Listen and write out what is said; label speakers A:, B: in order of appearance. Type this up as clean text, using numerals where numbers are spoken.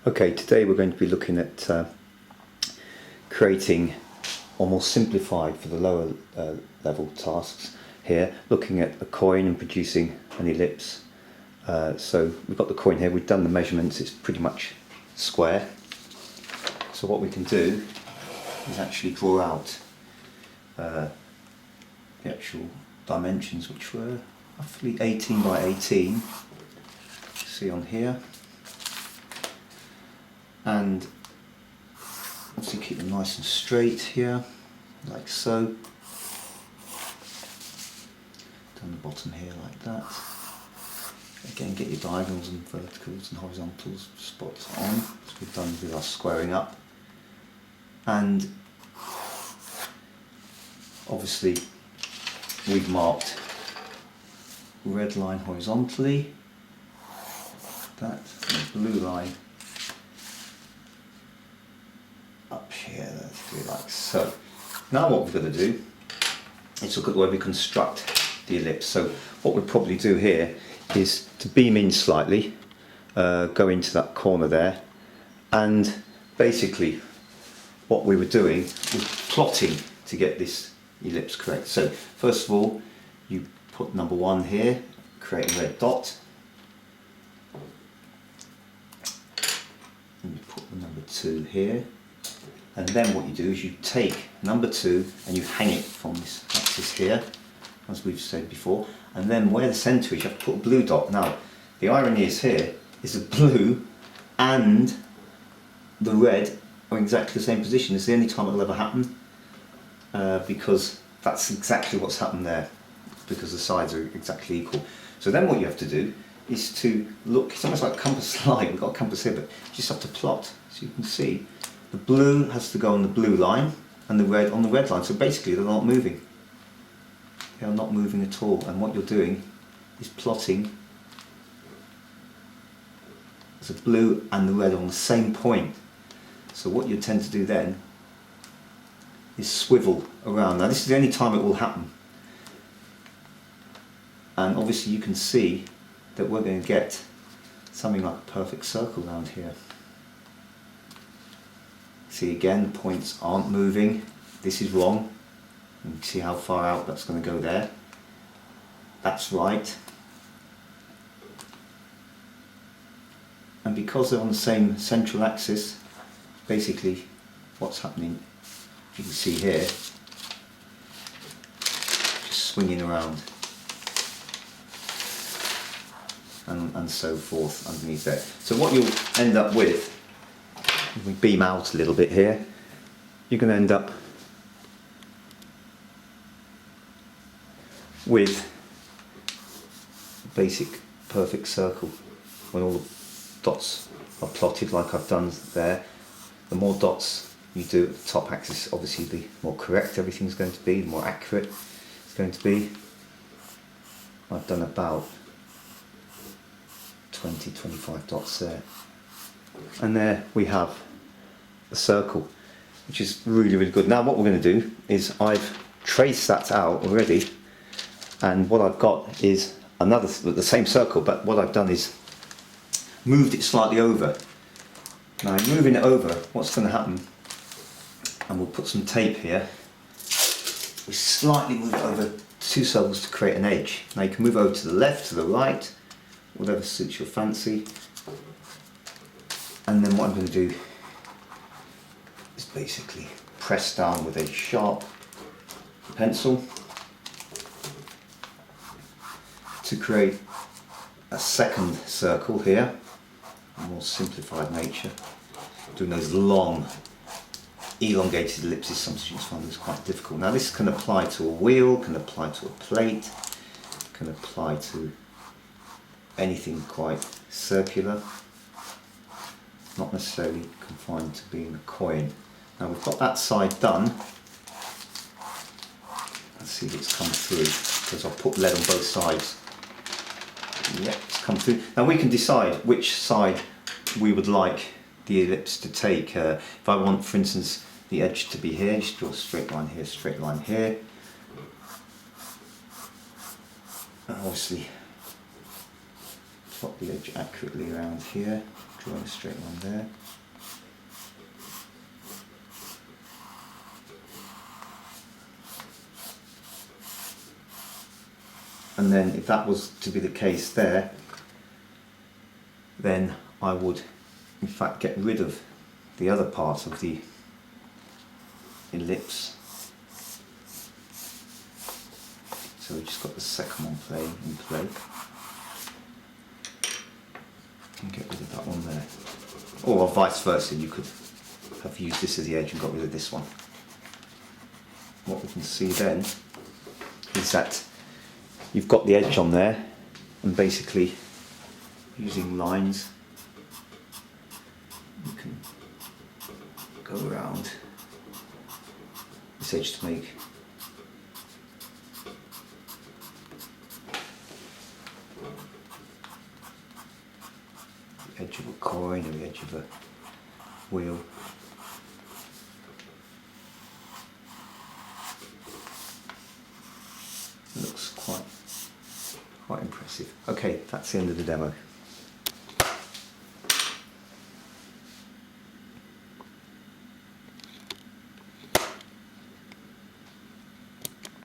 A: Okay, today we're going to be looking at creating, or more simplified for the lower level tasks here, looking at a coin and producing an ellipse. So we've got the coin here, we've done the measurements, it's pretty much square. So what we can do is actually draw out the actual dimensions, which were roughly 18 by 18, see on here. And obviously keep them nice and straight here, like so. Down the bottom here like that. Again, get your diagonals and verticals and horizontals spots on, as we've done with our squaring up. And obviously we've marked red line horizontally, that, and blue line up here. Let's do it like so. Now what we're going to do is look at the way we construct the ellipse. So what we'll probably do here is to beam in slightly, go into that corner there, and basically what we were doing was plotting to get this ellipse correct. So first of all, you put number 1 here, create a red dot, and you put the number 2 here. And then what you do is you take number 2 and you hang it from this axis here, as we've said before. And then where the centre is, you have to put a blue dot. Now, the irony is here, is the blue and the red are in exactly the same position. It's the only time it'll ever happen, because that's exactly what's happened there, because the sides are exactly equal. So then what you have to do is to look, it's almost like a compass line. We've got a compass here, but you just have to plot, so you can see the blue has to go on the blue line and the red on the red line. So basically they're not moving. They are not moving at all. And what you're doing is plotting the blue and the red on the same point. So what you tend to do then is swivel around. Now this is the only time it will happen. And obviously you can see that we're going to get something like a perfect circle around here. See, again, the points aren't moving. This is wrong. You can see how far out that's going to go there. That's right. And because they're on the same central axis, basically what's happening, you can see here, just swinging around and so forth underneath there. So what you'll end up with, if we beam out a little bit here, you're going to end up with a basic perfect circle when all the dots are plotted like I've done there. The more dots you do at the top axis, obviously the more correct everything's going to be, the more accurate it's going to be. I've done about 20-25 dots there. And there we have a circle, which is really, really good. Now what we're going to do is I've traced that out already, and what I've got is another, the same circle, but what I've done is moved it slightly over. Now moving it over, what's going to happen, and we'll put some tape here, we slightly move it over 2 circles to create an edge. Now you can move over to the left, to the right, whatever suits your fancy. And then what I'm going to do is basically press down with a sharp pencil to create a second circle here, a more simplified nature. Doing those long elongated ellipses, some students find this quite difficult. Now this can apply to a wheel, can apply to a plate, can apply to anything quite circular, not necessarily confined to being a coin. Now we've got that side done. Let's see if it's come through, because I've put lead on both sides. Yep, it's come through. Now we can decide which side we would like the ellipse to take. If I want, for instance, the edge to be here, just draw a straight line here, straight line here. And obviously plot the edge accurately around here. drawing a straight line there. And then if that was to be the case there, then I would in fact get rid of the other part of the ellipse. So we've just got the second one in play. And get rid of that one there. Or vice versa, you could have used this as the edge and got rid of this one. What we can see then is that you've got the edge on there, and basically using lines you can go around this edge to make the edge of a coin or the edge of a wheel. It looks quite impressive. Okay, that's the end of the demo.